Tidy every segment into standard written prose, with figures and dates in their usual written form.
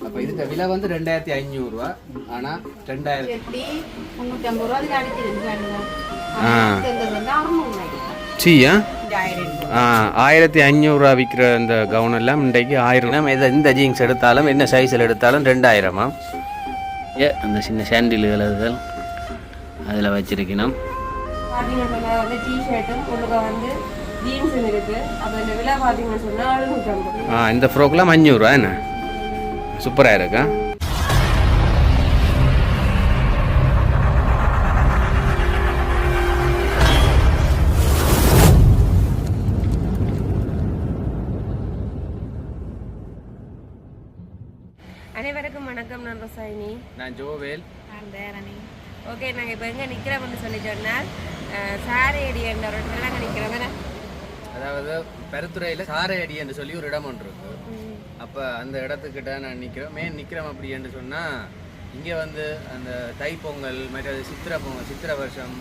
அப்போ இதுக்கு விலை வந்து 2500 ரூபா. ஆனால் 1500 ரூபா விற்கிற இந்த கவுன் எல்லாம் இன்றைக்கு 1000. இந்த ஜீன்ஸ் எடுத்தாலும் என்ன சைஸில் எடுத்தாலும் 2000. அந்த சின்ன சாண்டில்கள் அதுகள் அதில் வச்சிருக்கணும். இந்த ஃப்ரோக்லாம் 500 ரூபா. என்ன சூப்பராக இருக்கா. அனைவருக்கும் வணக்கம். நான் ரசாயினி. நான் ஜோவேல். நான் தேரணி. ஓகே, நாங்கள் இப்போ எங்கே நிற்கிறோம்னு சொல்லி சொன்னால் சாரையடி என்ற ஒரு இடத்துல நாங்கள் நிற்கிறோம். அதாவது பெருத்துறையில் சாரையடி என்று சொல்லி ஒரு இடம் ஒன்று இருக்கு. அப்போ அந்த இடத்துக்கிட்ட நான் நிற்கிறோம் அப்படி என்று சொன்னால் இங்கே வந்து அந்த தைப்பொங்கல் மற்றது சித்திரை வருஷம்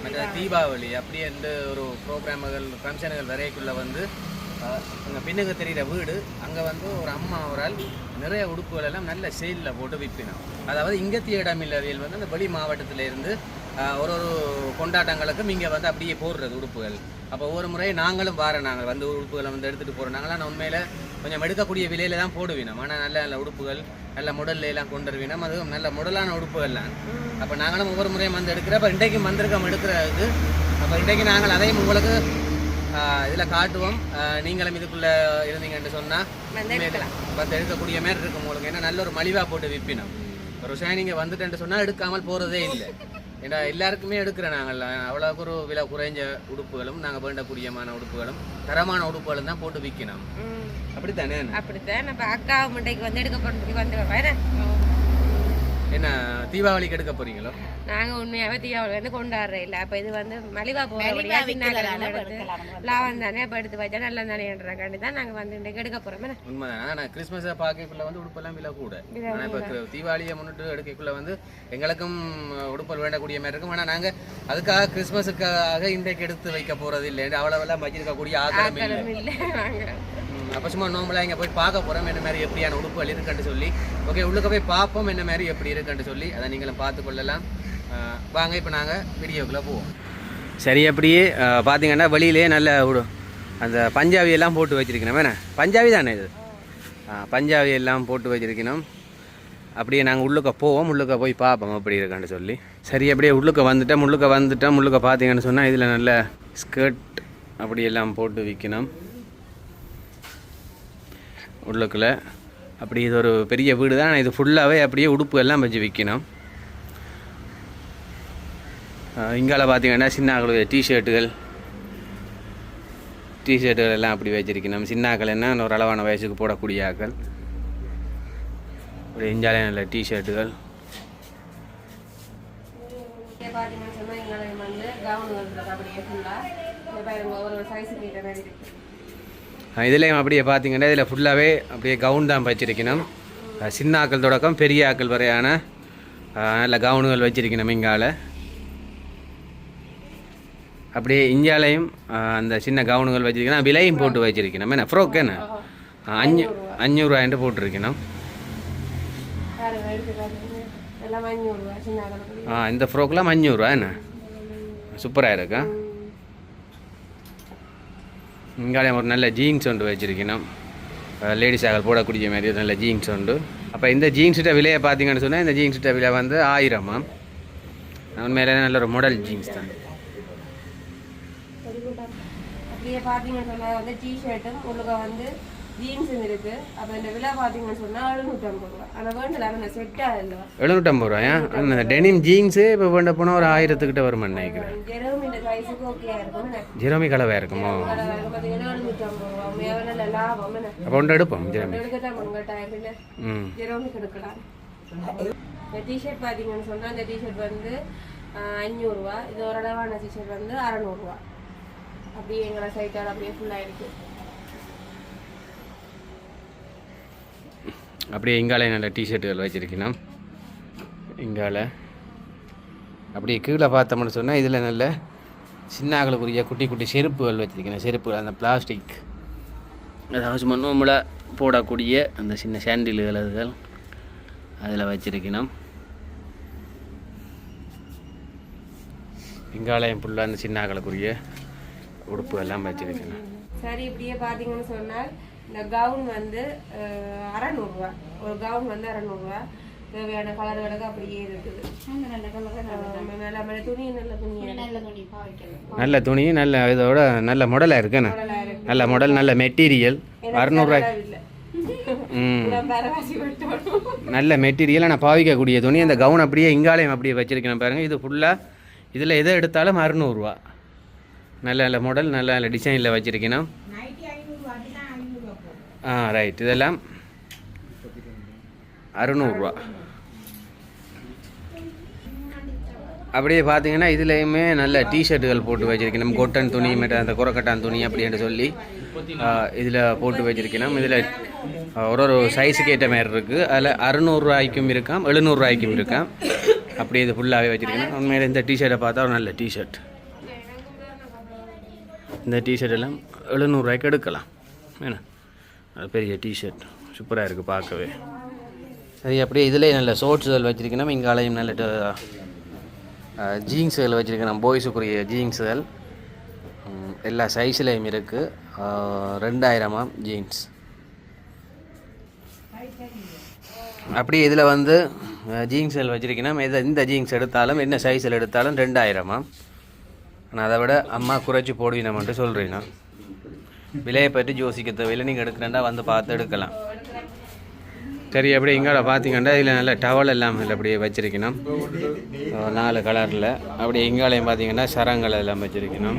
மற்றது தீபாவளி அப்படி என்று ஒரு ப்ரோக்ராம்கள் ஃபங்க்ஷனுகள் வரைக்குள்ளே வந்து அங்கே பின்னுக்கு தெரிகிற வீடு அங்கே வந்து ஒரு அம்மா அவரால் நிறைய உடுப்புகள் எல்லாம் நல்ல சேலில் போட்டு விற்பினோம். அதாவது இங்கத்திய இடமில்லவியல் வந்து அந்த வெளி மாவட்டத்திலேருந்து ஒரு கொண்டாட்டங்களுக்கும் இங்கே வந்து அப்படியே போடுறது உடுப்புகள். அப்போ ஒவ்வொரு முறை நாங்களும் நாங்கள் வந்து உடுப்புகளை வந்து எடுத்துகிட்டு போகிறோம். நாங்களாம் உண்மையில் கொஞ்சம் எடுக்கக்கூடிய விலையில தான் போடுவினோம். ஆனால் நல்ல நல்ல உடுப்புகள் நல்ல முடல்ல எல்லாம் கொண்டு வருவினோம். அதுவும் நல்ல முடலான உடுப்புகள்லாம். அப்போ நாங்களும் ஒவ்வொரு முறையும் வந்து எடுக்கிற அப்போ இன்றைக்கும் வந்திருக்கோம் எடுக்கிறது. அப்போ இன்றைக்கு நாங்கள் அதையும் உங்களுக்கு இதில் காட்டுவோம். நீங்களும் இதுக்குள்ளே இருந்தீங்கன்னு சொன்னால் வந்து எடுக்கக்கூடிய மாதிரி இருக்கும் உங்களுக்கு. ஏன்னா நல்ல ஒரு மலிவாக போட்டு விற்பினோம். ஒரு ஷைனிங்கை வந்துட்டேன்னு சொன்னால் எடுக்காமல் போகிறதே இல்லை. ஏன்னா எல்லாருக்குமே எடுக்கிறேன். நாங்கள் அவ்வளோக்கு ஒரு விலை குறைஞ்ச உடுப்புகளும் நாங்கள் வேண்டக்கூடியமான உடுப்புகளும் தரமான உடுப்புகளும் தான் போட்டு விற்கணும். அப்படித்தானே? அப்படித்தான். நம்ம அக்கா முண்டைக்கு வந்து எடுக்க போகிறதுக்கு வந்து என்ன தீபாவளிக்கு எடுக்க போறீங்களோ? நாங்கள் உண்மையாகவே தீபாவளி வந்து கொண்டாடுற இல்லை. அப்போ இது வந்து மலிவா போகிறபடியா லாபம் தானே. அப்போ எடுத்து வச்சா நல்லா தானேன்றக்காண்டி தான் நாங்கள் வந்து இன்றைக்கு எடுக்க போகிறோம். உண்மைதான். நான் கிறிஸ்மஸை பார்க்கக்குள்ள வந்து உடுப்பெல்லாம் விலை கூட. ஆனால் இப்போ தீபாவளியை முன்னிட்டு எடுக்கக்குள்ள வந்து எங்களுக்கும் உடுப்பல் வேண்டக்கூடிய மாதிரி இருக்கும். ஆனால் நாங்கள் அதுக்காக கிறிஸ்மஸுக்காக இன்றைக்கு எடுத்து வைக்க போகிறது இல்லை. அவ்வளோவெல்லாம் வச்சிருக்கக்கூடிய ஆக்களம் இல்லை. அப்போ சும்மா நோம்பலாக இங்கே போய் பார்க்க போகிறோம் என்ன மாதிரி எப்படியான உடுப்புகள் இருக்குன்னு சொல்லி. ஓகே, உள்ளுக்க போய் பார்ப்போம் என்ன மாதிரி எப்படி இருக்குன்னு சொல்லி. அதை நீங்களும் பார்த்துக்கொள்ளலாம். வாங்க இப்போ நாங்கள் வீடியோக்குள்ளே போவோம். சரி, அப்படியே பார்த்தீங்கன்னா வெளியிலே நல்ல அந்த பஞ்சாபியெல்லாம் போட்டு வச்சுருக்கணும். வேணா பஞ்சாபி தானே இது? பஞ்சாபி எல்லாம் போட்டு வச்சுருக்கணும். அப்படியே நாங்கள் உள்ளுக்க போவோம். உள்ளுக்க போய் பார்ப்போம் அப்படி இருக்கான்னு சொல்லி. சரி, அப்படியே உள்ளுக்க வந்துட்டோம். உள்ளுக்க பார்த்தீங்கன்னு சொன்னால் இதில் நல்ல ஸ்கர்ட் அப்படியெல்லாம் போட்டு விற்கணும் உள்ளுக்குள்ள. அப்படி இது ஒரு பெரிய வீடு தான். இது ஃபுல்லாகவே அப்படியே உடுப்பு எல்லாம் வச்சு விற்கணும். இங்கால பார்த்தீங்கன்னா சின்னாக்கள் டிஷர்ட்டுகள் எல்லாம் அப்படி வச்சிருக்கணும். சின்னாக்கள் என்ன ஒரு அளவான வயசுக்கு போடக்கூடிய ஆக்கள். ஒரு இஞ்சாலே நல்ல டிஷர்ட்டுகள். இதுலேயும் அப்படியே பார்த்தீங்கன்னா இதில் ஃபுல்லாகவே அப்படியே கவுன் தான் வச்சிருக்கணும். சின்ன ஆக்கள் தொடக்கம் பெரிய ஆக்கள் வரையான நல்ல கவுனுகள் வச்சிருக்கணும். இங்கால அப்படியே இஞ்சாலையும் அந்த சின்ன கவுனுகள் வச்சிருக்கணும். விலையும் போட்டு வச்சிருக்கணும். என்ன ஃப்ரோக் என்ன 500 ரூபாய்ட்டு போட்டிருக்கணும். இந்த ஃப்ரோக்லாம் 500 ரூபா. என்ன சூப்பராக இருக்கா. இங்காலே ஒரு நல்ல ஜீன்ஸ் ஒன்று வச்சுருக்கணும். லேடிஸ் ஆகல் போடக்கூடிய மாதிரி நல்ல ஜீன்ஸ் உண்டு. அப்போ இந்த ஜீன்ஸ்கிட்ட விலையை பார்த்தீங்கன்னு சொன்னால் இந்த ஜீன்ஸ்கிட்ட விலை வந்து 1000. உண்மையிலே நல்ல ஒரு மாடல் ஜீன்ஸ் தான். அப்படியே பார்த்தீங்கன்னு சொன்னால் வந்து டிஷர்ட்டும் உள்ளுக்க வந்து ஜீன்ஸும் இருக்குது. அப்போ இந்த விலை பார்த்தீங்கன்னு சொன்னால் 750 ரூபா. ஆனால் வேண்டல அந்த செட்டாக இல்லை. 750 ரூபாயா? அந்த டெனிம் ஜீன்ஸு இப்போ வேண்ட போனால் ஒரு 1000 வரும்னு நினைக்கிறேன். ஜெரோமி இந்த சைஸுக்கு ஓகேயா இருக்கும். ஜெரோமி கலவாக இருக்குமோ? பார்த்தீங்கன்னா 750 ரூபா. நல்ல லாபம். அப்போ ஒன்று எடுப்போம். ஜெரோமி ஜெரோமிக்கு எடுக்கலாம். இந்த டிஷர்ட் பார்த்தீங்கன்னு சொன்னால் இந்த டிஷர்ட் வந்து 500 ரூபா. இது ஒரு அளவான டிஷர்ட் வந்து 600 ரூபா. அப்படியே எங்களை சைட்டால் அப்படியே ஃபுல்லாக இருக்குது. அப்படியே இங்கால நல்ல டிஷர்ட்டுகள் வச்சுருக்கணும். இங்கால அப்படியே கீழே பார்த்தோம்னு சொன்னால் இதில் நல்ல சின்னாக்களுக்குரிய குட்டி குட்டி செருப்புகள் வச்சுருக்கணும். செருப்புகள் அந்த பிளாஸ்டிக் அதாவது சும்மா நோம்பலாக போடக்கூடிய அந்த சின்ன சாண்டில்கள் அதுகள் அதில் வச்சிருக்கணும். இங்காலயம் ஃபுல்லாக அந்த சின்னாக்களுக்குரிய உடுப்பு எல்லாம் வச்சிருக்கணும். சரி, இப்படியே பார்த்தீங்கன்னு சொன்னால் இந்த கவுன் வந்து 600 ரூபா. ஒரு கவுன் வந்து 600 ரூபா. தேவையான கலர்களுக்கு அப்படியே இருக்குது. நல்ல துணி, நல்ல இதோட நல்ல மாடலாக இருக்குண்ணே. நல்ல மாடல், நல்ல மெட்டீரியல். 600 ரூபாய்க்கு நல்ல மெட்டீரியல். ஆனால் பாவிக்கக்கூடிய துணி. அந்த கவுன் அப்படியே இங்காலயம் அப்படியே வச்சிருக்கணும் பாருங்கள். இது ஃபுல்லாக இதில் எதை எடுத்தாலும் 600 ரூபா. நல்ல நல்ல மாடல், நல்ல நல்ல டிசைனில் வச்சிருக்கணும். ரைட். இதெல்லாம் 600 ரூபா. அப்படியே பார்த்தீங்கன்னா இதுலேயுமே நல்ல டிஷர்ட்டுகள் போட்டு வச்சிருக்கணும். கொட்டன் துணி, அந்த குரக்கட்டான் துணி அப்படின்னு சொல்லி இதில் போட்டு வச்சிருக்கணும். இதில் ஒரு சைஸுக்கு ஏற்ற மாதிரி இருக்குது. அதில் 600 ரூபாய்க்கும் இருக்காம், 700 ரூபாய்க்கும் இருக்காம். அப்படியே இது ஃபுல்லாகவே வச்சுருக்கணும். உண்மையில் இந்த டிஷர்ட்டை பார்த்தா ஒரு நல்ல டிஷர்ட். இந்த டிஷர்ட் எல்லாம் 700 ரூபாய்க்கு எடுக்கலாம். வேணா அது பெரிய டிஷர்ட் சூப்பராக இருக்குது பார்க்கவே. சரி, அப்படியே இதிலே நல்ல ஷோர்ட்ஸுகள் வச்சுருக்கணும். இங்காலையும் நல்ல ஜீன்ஸுகள் வச்சுருக்கணும். பாய்ஸுக்குரிய ஜீன்ஸுகள் எல்லா சைஸ்லேயும் இருக்குது. 2000 ஜீன்ஸ். அப்படியே இதில் வந்து ஜீன்ஸுகள் வச்சுருக்கணும். இந்த ஜீன்ஸ் எடுத்தாலும் என்ன சைஸில் எடுத்தாலும் 2000. ஆனால் அதை விட அம்மா குறைச்சி போடுவீனம்ன்ட்டு சொல்கிறீங்கன்னா விலையை பற்றி யோசிக்க தேவையில்லை. நீங்கள் எடுக்கிறேன்டா வந்து பார்த்து எடுக்கலாம். சரி, அப்படியே இங்கே பார்த்தீங்கன்னா இதில் நல்ல டவல் எல்லாம் இல்லை அப்படியே வச்சுருக்கணும். 4 கலரில். அப்படியே இங்காலையும் பார்த்தீங்கன்னா சரங்கள் எல்லாம் வச்சுருக்கணும்.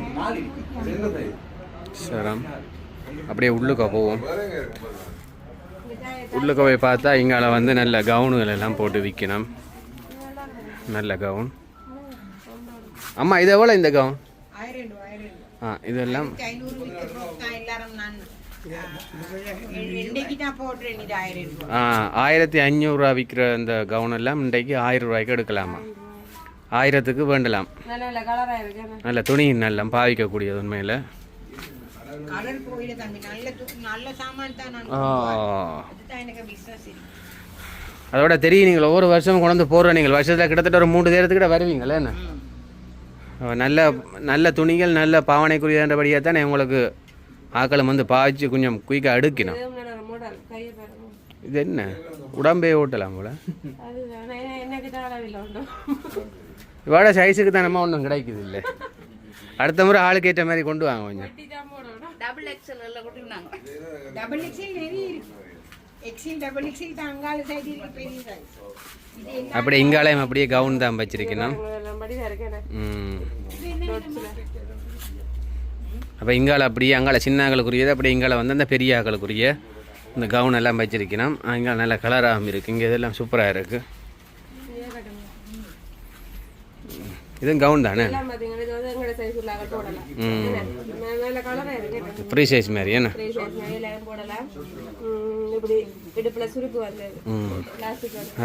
சரம் அப்படியே உள்ளுக்க போவோம். உள்ளுக்க போய் பார்த்தா இங்கால வந்து நல்ல கவுனுகள் எல்லாம் போட்டு விற்கணும். நல்ல கவுன். அம்மா இது எவ்வளோ இந்த கவுன்? இதெல்லாம் 1500 ரூபா விற்கிற இந்த கவுன் எல்லாம் இன்றைக்கு 1000 ரூபாய்க்கு எடுக்கலாமா? 1000க்கு வேண்டலாம். நல்ல துணி, நல்ல பாவிக்கக்கூடியது உண்மையில். அதோட தெரியும், நீங்கள் ஒவ்வொரு வருஷமும் கொண்டு வந்து போடுற நீங்கள் வருஷத்தில் கிட்டத்தட்ட ஒரு 3 தேரத்துக்கிட்ட வருவீங்களே. என்ன நல்ல நல்ல துணிகள், நல்ல பாவனைக்குரியபடியாக தானே உங்களுக்கு ஆக்களும் வந்து பாய்ச்சி கொஞ்சம் குயிக்காக அடுக்கணும். இது என்ன உடம்பே ஓட்டலாம் போல. இவ்வளோ சைஸுக்கு தானம்மா ஒன்றும் கிடைக்குது இல்லை. அடுத்த முறை ஆளுக்கு ஏற்ற மாதிரி கொண்டு வாங்க கொஞ்சம். அப்படியே இங்காலயம் அப்படியே கவுன் தான் வச்சிருக்கணும். அப்போ இங்கால அப்படியே அங்கால சின்ன ஆக்களுக்குரியது, அப்படியே இங்கால வந்து அந்த பெரிய ஆக்களுக்குரிய இந்த கவுன் எல்லாம் வச்சிருக்கணும். இங்கே நல்ல கலராகவும் இருக்குது. இங்கே இதெல்லாம் சூப்பராக இருக்குது. இதுவும் கவுன் தானே? ஃப்ரீ சைஸ் மாதிரி என்ன?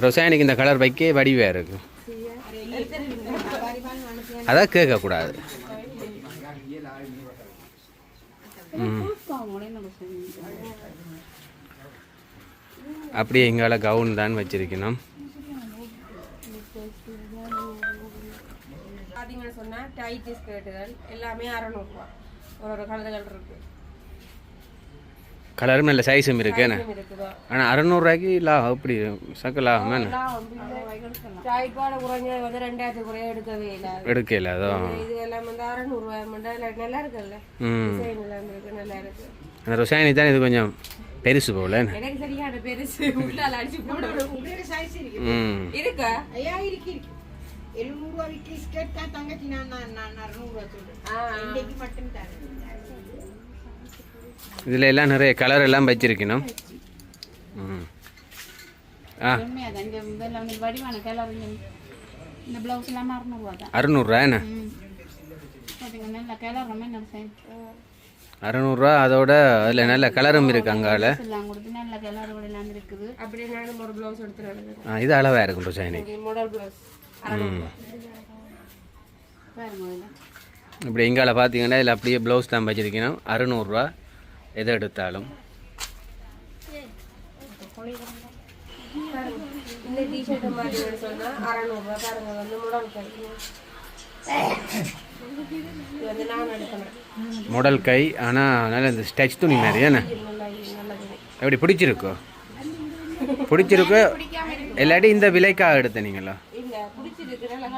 ரொசானிக்கு இந்த கலர் வைக்க வடிவாக இருக்கு. அதான் கேட்கக்கூடாது. அப்படியே எங்கால கவுன் தான் வச்சிருக்கணும். பார்த்தீங்கன்னு சொன்னால் டைட் ஸ்கர்ட்டுகள் எல்லாமே 600 ரூபா. ஒரு கலர்கள் இருக்கு. கலரும் நல்ல சைஸும் இருக்கு. ஆனால் 600 ரூபாய்க்கு லாபம் அப்படி சக்கலாகும். எடுக்கல அதான் இது எல்லாம் வந்து 600 ரூபாய் நல்லா இருக்குல்ல. நல்லா இருக்கு. அந்த ரொசாயனி தான் இது கொஞ்சம் பெருசு போல. எனக்கு சரியான பெருசு உள்ளால அடிச்சு போடணும். இருக்கா? ஐயா இருக்கு. 700 ரூபாய்க்கு ஸ்கர்ட் தான் தங்கச்சி. நான் 600 ரூபாய் சொல்றேன். இன்னைக்கு மட்டும் தரேன். இதில் எல்லாம் நிறைய கலர் எல்லாம் வச்சிருக்கணும். இந்த ப்ளவுஸ் எல்லாம் 600 ரூபா தான். 600 ரூபா என்ன? 600 ரூபா. அதோட அதில் நல்ல கலரும் இருக்கு. அங்கால நல்ல கலர்கள் எல்லாம் இருக்குது. அப்படியே நானும் ஒரு ப்ளவுஸ் எடுத்துறேன். இது அளவாக இருக்கும் ரொசானிக்கு. Model blouse. இப்படி இங்கால பார்த்தீங்கன்னா இதில் அப்படியே ப்ளவுஸ் தான் வச்சிருக்கணும். 600 ரூபா எதை எடுத்தாலும். இந்த டிஷர்ட் பார்த்தீங்கன்னு சொன்னால் 600 பாருங்க வந்து முடல் கை இது வந்து நான் எடுக்கணும் மாடல் கை ஆனால் நல்ல இந்த ஸ்டச் துணி மாதிரி ஏன்னா நல்லது எப்படி பிடிச்சிருக்கோ இல்லாட்டி இந்த விலைக்காக எடுத்தீங்களா இல்லை பிடிச்சிருக்கு நல்லா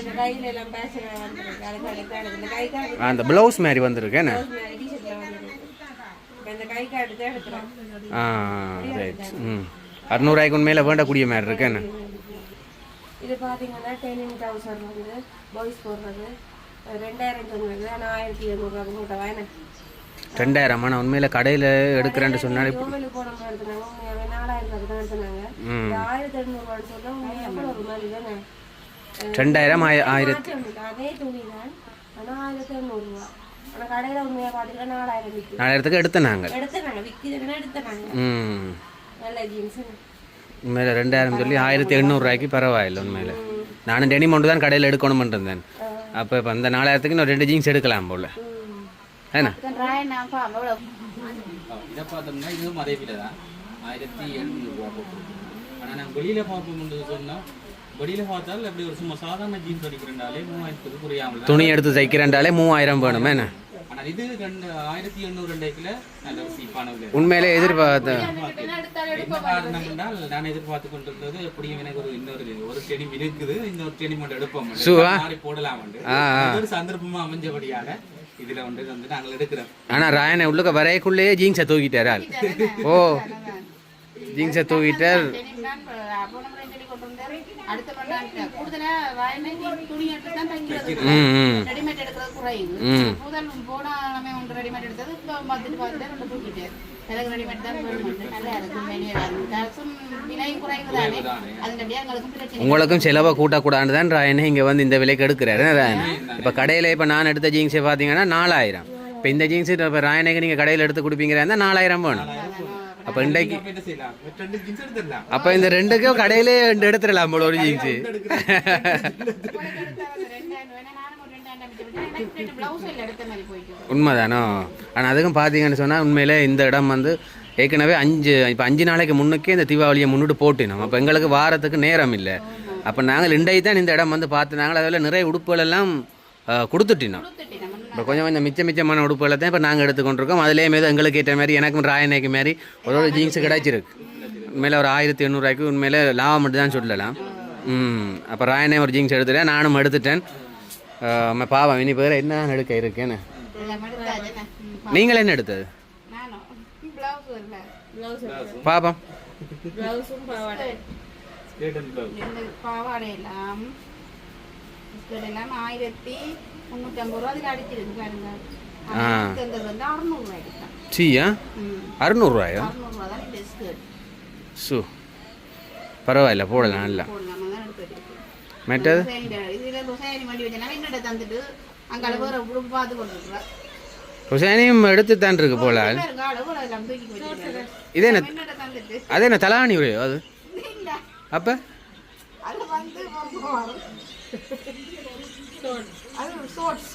அந்த கையில எல்லாம் பேஷன் வந்துருக்கு அதுக்கு இந்த கை கார்டு அந்த ப்ளவுஸ் மாதிரி வந்திருக்கேண்ணே டிஷர்ட்ல வந்துருக்கு இந்த கை கார்டு தான் எடுக்கிறோம் ரைட் 600 உண்மையில வேண்டக்கூடிய மாதிரி இருக்கேண்ணே இது பார்த்தீங்கன்னா 10,000 வந்து பாய்ஸ் போடுறது 2000 சொன்னது ஆனால் 1700 மூட்டை வாங்கினேன் 2000 ஆனால் உண்மையில் கடையில் எடுக்கிறேன்னு சொன்னாலே கோவிலுக்கு போன மாதிரி எடுத்துனாங்க உண்மையாகவே 4000 தான் எடுத்துனாங்க 1800 சொன்னால் உண்மையாக எவ்வளோ ஒரு மாதிரி தானே 2000 1000 அதே துணி தான் ஆனால் 1800 ஆனால் கடையில் உண்மையாக பார்த்தீங்கன்னா 4000 விற்கும் 4000 எடுத்தனாங்க விற்கிதுன்னா எடுத்துனாங்க நல்ல ஜீன்ஸு உண்மையில் 2000 சொல்லி 1800 பரவாயில்லை உண்மையில் நானும் டெனிமௌண்ட் தான் கடையில் எடுக்கணும்னு இருந்தேன் அப்போ இப்போ அந்த 4000 இன்னும் 2 ஜீன்ஸ் எடுக்கலாம் போல ஏன்னா இதை பார்த்தோம்னா இதுவும் அதே விலை தான் 1700 போட்டுருக்கு. ஆனால் நான் வெளியில் பார்ப்போம்னு சொன்னால் வெளியில் பார்த்தால் அப்படி ஒரு சும்மா சாதாரண ஜீன்ஸ் அடிக்கிறேன்டாலே 3000 புரியாமல் துணி எடுத்து தைக்கிறேன்டாலே 3000 வேணுமே என்ன ஆனால் இது 1800 நல்ல ஒரு சீப்பான விலை. உண்மையிலே எதிர்பார்த்தேன் என்ன காரணம் என்றால் நான் எதிர்பார்த்து கொண்டிருந்தது எப்படியும் எனக்கு ஒரு டெனிம் இருக்குது இன்னொரு டெனிம் மட்டும் எடுப்போம் மாறி போடலாம் ஒரு சந்தர்ப்பமா அமைஞ்சபடியாக இதுல வந்து நாங்கள் எடுக்கிறோம். ஆனா ராயனை உள்ளுக்க வரையக்குள்ளேயே ஜீன்ஸை தூக்கிட்டாரா ஓ ஜீன்ஸை தூக்கிட்டார் உங்களுக்கும் செலவை கூட்டக்கூடாது தான் ராயனை இங்கே வந்து இந்த விலைக்கு எடுக்கிறாரு ராயன். இப்போ கடையில் இப்போ நான் எடுத்த ஜீன்ஸை பார்த்தீங்கன்னா 4000. இப்போ இந்த ஜீன்ஸு இப்போ ராயனைக்கு நீங்கள் கடையில் எடுத்து கொடுப்பீங்கிறா 4000 வேணும். அப்போ இன்றைக்கு அப்போ இந்த 2க்கும் கடையிலே எடுத்துடலாம் போல ஒரு ஜீன்ஸு. உண்மைதானோ? ஆனால் அதுக்கும் பார்த்தீங்கன்னு சொன்னால் உண்மையிலே இந்த இடம் வந்து ஏற்கனவே 5 நாளைக்கு முன்னுக்கே இந்த தீபாவளியை முன்னிட்டு போட்டினோம். அப்போ எங்களுக்கு வாரத்துக்கு நேரம் இல்லை. அப்போ நாங்கள் இன்றைக்கு தான் இந்த இடம் வந்து பார்த்து நாங்கள் அதில் நிறைய உடுப்புகள் எல்லாம் கொடுத்துட்டினோம். இப்போ கொஞ்சம் மிச்சமான உடுப்புகளை தான் இப்போ நாங்கள் எடுத்துக்கொண்டிருக்கோம். அதிலே மீது எங்களுக்கு ஏற்ற மாதிரி எனக்கும் ராயனைக்கு மாதிரி ஒரு ஜீன்ஸு கிடச்சிருக்கு. உண்மையில ஒரு 1800 உண்மையில லாபம் மட்டும் தான் சொல்லலாம். அப்போ ராயனே ஒரு ஜீன்ஸ் எடுத்துட்டேன், நானும் எடுத்துட்டேன். பாவம் இனி பேர் என்ன எடுக்க இருக்கேன்னு. நீங்கள் என்ன எடுத்தது பாப்பம்? பாவாடை எல்லாம் 1350 அதுக்கு அடிச்சிருக்கு பாருங்க. 600 சீயா 600 சு பரவாயில்ல போடலாம் நல்லா. மெட்டது ஹுசைனியும் எடுத்து தான் இருக்கு போல. இது என்ன அது என்ன தலாணி உரையோ அது? அப்போ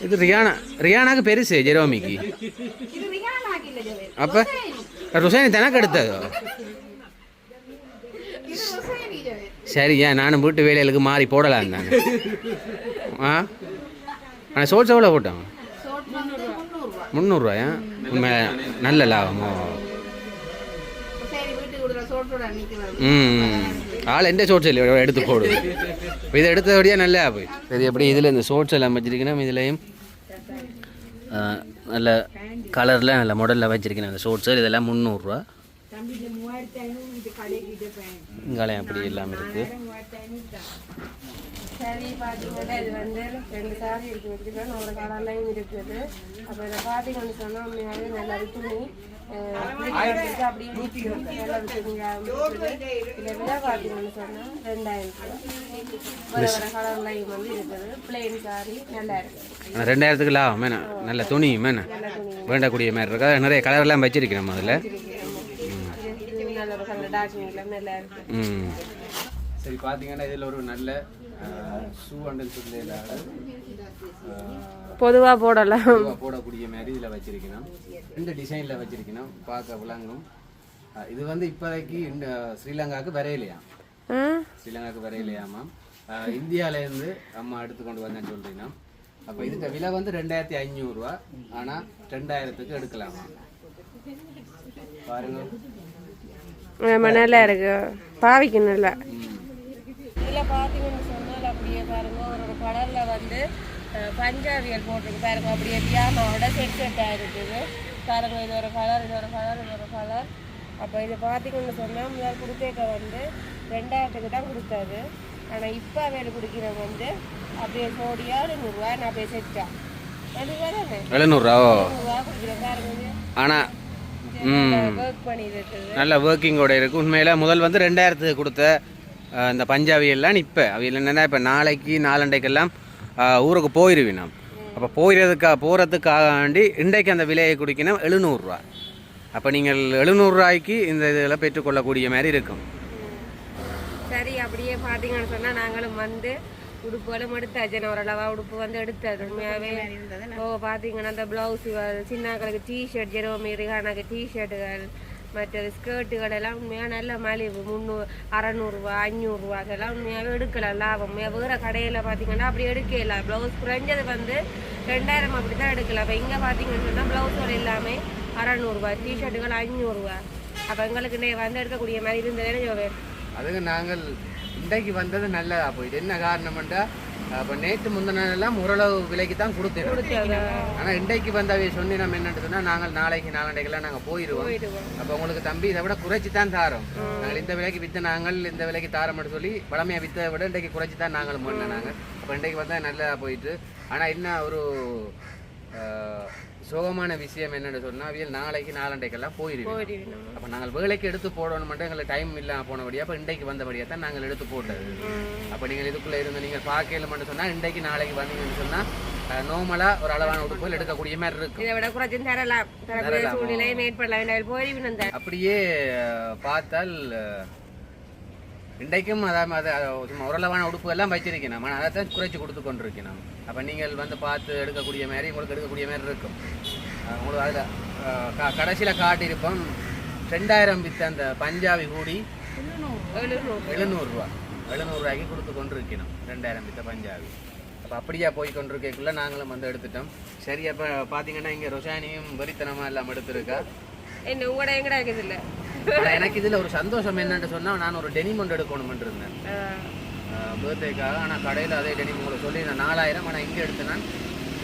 இது ரியானாக்கு பெருசு ஜெரோமிக்கு. அப்போ ருசைனி தனக்கு எடுத்ததோ? சரியா நானும் வீட்டு வேலைகளுக்கு மாறி போடலாம் தானே. ஆனால் சோட்ஸ் எவ்வளோ போட்டாங்க? 300 உண்மை நல்ல லாபமோ? ஆள் எந்த சோட்ஸ் இல்லை எடுத்து போடு. இப்போ இதை எடுத்தபடியாக நல்லா போய் இது எப்படி இதில் இந்த சோட்ஸ் எல்லாம் வச்சிருக்கணும். இதுலேயும் நல்ல கலரில் நல்ல மாடலில் வச்சிருக்கணும் அந்த சோட்ஸு. இதெல்லாம் 300. இங்காலையும் அப்படி இல்லாமல் இருக்குது. சரி பார்த்தீங்கன்னா இது வந்து 2 சாரி இருக்குது வச்சுருக்கேன். ஒரு கலர்லையும் இருக்குது. அப்போ இதை பார்த்தீங்கன்னு சொன்னால் உண்மையாகவே நல்லா துணி அப்படியே நிற்கும். நல்லா துணியாக இதில் விலை பார்த்தீங்கன்னு சொன்னால் 2000 வேறு கலர்லையும் வந்து இருக்குது. பிளெயின் சாரி நல்லா இருக்குது. 2000 லாபம் மேனா நல்ல துணி மேனா வேண்டக்கூடிய மாதிரி இருக்கா. நிறைய கலர்லாம் வச்சிருக்கிறோம் அதில். சரி பார்த்தீங்கன்னா இதில் ஒரு நல்ல ஷூ அண்டல் பொதுவாக போடலாம் போடக்கூடிய மாதிரி இதில் வச்சிருக்கணும். 2 டிசைனில் வச்சிருக்கணும். பார்க்க விளங்கும். இது வந்து இப்போதைக்கு ஸ்ரீலங்காவுக்கு வரையிலையா, ஆ ஸ்ரீலங்காவுக்கு வரையிலையாமா. இந்தியாவிலேருந்து அம்மா எடுத்துக்கொண்டு வந்தேன்னு சொல்றீங்கன்னா, அப்போ இதுக்கு விலை வந்து 2500 ரூபா. ஆனால் 2000க்கு எடுக்கலாமா பாருங்க. நல்லா இருக்கு, பாவிக்கு நல்லா. இதில் பார்த்தீங்கன்னு சொன்னால் அப்படியே பாருங்க ஒரு கலரில் வந்து பஞ்சாபியல் போட்டிருக்கு பாருங்க. அப்படியே பியானோட செட்டாக இருக்குது பாருங்க. இது ஒரு கலர், இது ஒரு கலர், இது ஒரு கலர். அப்போ இதை பார்த்தீங்கன்னு சொன்னால் முதல் கொடுத்தேக்க வந்து 2000க்கு தான் கொடுத்தாரு. ஆனால் இப்போ வேலை குடிக்கிறவங்க வந்து அப்படியே சோடியா 100 ரூபா, நான் அப்படியே செட்டா 700 ரூபா குடிக்கிறேன் பாருங்க. ஆனால் ஒர்க் பண்ணி இருக்குது, நல்ல ஒர்க்கிங்கோட இருக்குது. உண்மையில் முதல் வந்து 2000க்கு கொடுத்த இந்த பஞ்சாபி எல்லாம் இப்போ அவையில் என்னென்னா இப்போ நாளைக்கு நாளண்டைக்கெல்லாம் ஊருக்கு போயிடுவேன் நாம். அப்போ போகிறதுக்காக வேண்டி இன்றைக்கு அந்த விலையை குடிக்கணும் 700 ரூபா. அப்போ நீங்கள் 700 ரூபாய்க்கு இந்த இதில் பெற்றுக்கொள்ளக்கூடிய மாதிரி இருக்கும். சரி, அப்படியே பார்த்தீங்கன்னு சொன்னால் நாங்களும் வந்து உடுப்புகளும் எடுத்தாச்சு. ஓரளவாக உடுப்பு வந்து எடுத்தது உண்மையாகவே. பார்த்தீங்கன்னா அந்த ப்ளவுஸு, சின்னாக்களுக்கு டிஷர்ட், ஜெரோமீரிகானாக்கு டிஷர்ட்டுகள், மற்றது ஸ்கர்ட்டுகள் எல்லாம் உண்மையாக நல்ல மலிவு. 300, 600 ரூபா, 500 ரூபா அதெல்லாம் உண்மையாகவே எடுக்கலாம் லாபம். வேறு கடையில் பார்த்தீங்கன்னா அப்படி எடுக்கல. ப்ளவுஸ் குறைஞ்சது வந்து 2000 அப்படி தான் எடுக்கலாம். அப்போ இங்கே பார்த்தீங்கன்னு சொன்னால் ப்ளவுஸுகள் எல்லாமே 600 ரூபா, டிஷர்ட்டுகள் 500 ரூபா. அப்போ எங்களுக்கு வந்து எடுக்கக்கூடிய மாதிரி இருந்ததுன்னு ஜோவேன். அதுக்கு நாங்கள் இன்றைக்கு வந்தது நல்லதா போயிட்டு. என்ன காரணம்ட்டா, இப்போ நேற்று முந்தினெல்லாம் ஓரளவு விலைக்கு தான் கொடுத்தேன். ஆனால் இன்றைக்கு வந்தவை சொன்னி நம்ம என்னென்னு சொன்னால், நாங்கள் நாளைக்கு நாளண்டைக்கெல்லாம் நாங்கள் போயிடுவோம். அப்போ உங்களுக்கு தம்பி இதை விட குறைச்சி தான் தாரோம். நாங்கள் இந்த விலைக்கு விற்று நாங்கள் இந்த விலைக்கு தாரோம்னு சொல்லி பழமையாக விற்றதை விட இன்றைக்கு குறைச்சி தான் நாங்களும் பண்ணோம். நாங்கள் அப்போ இன்றைக்கு வந்தால் நல்லதாக போயிட்டு. ஆனால் என்ன ஒரு சோகமான விஷயம் என்னென்னு சொன்னால், அவியல் நாளைக்கு நாளண்டைக்கெல்லாம் போயிடுவோம். அப்போ நாங்கள் வேலைக்கு எடுத்து போடணும் மட்டும் எங்களுக்கு டைம் இல்லாமல் போனபடியாக அப்போ இன்றைக்கு வந்தபடியாக தான் நாங்கள் எடுத்து போட்டது. அப்போ நீங்கள் இதுக்குள்ளே இருந்து நீங்கள் பார்க்கல மட்டும் சொன்னால், இன்றைக்கு நாளைக்கு வந்தீங்கன்னு சொன்னால் நார்மலாக ஒரு அளவான உடுப்புகள் எடுக்கக்கூடிய மாதிரி இருக்கும். இதை விட குறைச்சி தரலாம், சூழ்நிலையை மேட் பண்ணலாம். போயிடுவோம். அப்படியே பார்த்தால் இன்றைக்கும் அதாவது ஓரளவான உடுப்பு எல்லாம் வச்சிருக்கேன். ஆனால் அதை தான் குறைச்சி கொடுத்து கொண்டிருக்கேன். அப்போ நீங்கள் வந்து பார்த்து எடுக்கக்கூடிய மாதிரி உங்களுக்கு எடுக்கக்கூடிய மாதிரி இருக்கும். உங்களுக்கு அதில் கடைசியில் காட்டியிருப்போம் 2000 விற்ற அந்த பஞ்சாபி கூடி 700 ரூபா, 700 ரூபாய்க்கு கொடுத்து கொண்டிருக்கணும். 2000 விற்ற பஞ்சாபி. அப்போ அப்படியே போய் கொண்டிருக்கக்குள்ளே நாங்களும் வந்து எடுத்துட்டோம். சரி, அப்போ பார்த்தீங்கன்னா இங்கே ரொஷானியும் வரித்தனமாக எல்லாம் எடுத்துருக்கா. என்ன உங்களோட எங்கடா இருக்குது இல்லை. எனக்கு இதில் ஒரு சந்தோஷம் என்னன்னு சொன்னால், நான் ஒரு டெனிம் ஒன்று எடுக்கணும்னு இருந்தேன் பர்த்டேக்காக. ஆனால் கடையில் அதே டெனிம் உங்களுக்கு சொல்லி நான் 4000, ஆனால் இங்கே எடுத்து நான்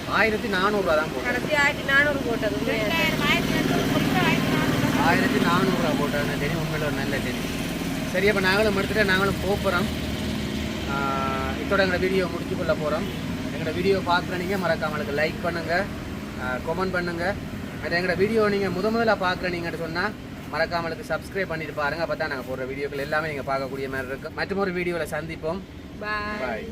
1400 ரூபா தான் போட்டேன். 1400 போட்டது, 1400 ரூபா போட்டேன். அந்த டெனிம் உண்மையில் ஒரு நல்ல டெனிம். சரி, அப்போ நாங்களும் எடுத்துகிட்டு நாங்களும் போகிறோம். இதோட எங்களோட வீடியோ முடிச்சு கொள்ள போகிறோம். எங்களோட வீடியோ பார்க்குற நீங்கள் மறக்காமலுக்கு லைக் பண்ணுங்கள், கமெண்ட் பண்ணுங்கள். அது எங்களோட வீடியோ நீங்கள் முதல்ல பார்க்குற நீங்கன்னு சொன்னால் மறக்காமலுக்கு சப்ஸ்கிரைப் பண்ணிட்டு பாருங்கள். அப்போ தான் நாங்கள் போடுற வீடியோக்கள் எல்லாமே நீங்கள் பார்க்கக்கூடிய மாதிரி இருக்கும். மற்றும் ஒரு வீடியோவில் சந்திப்போம். பாய்.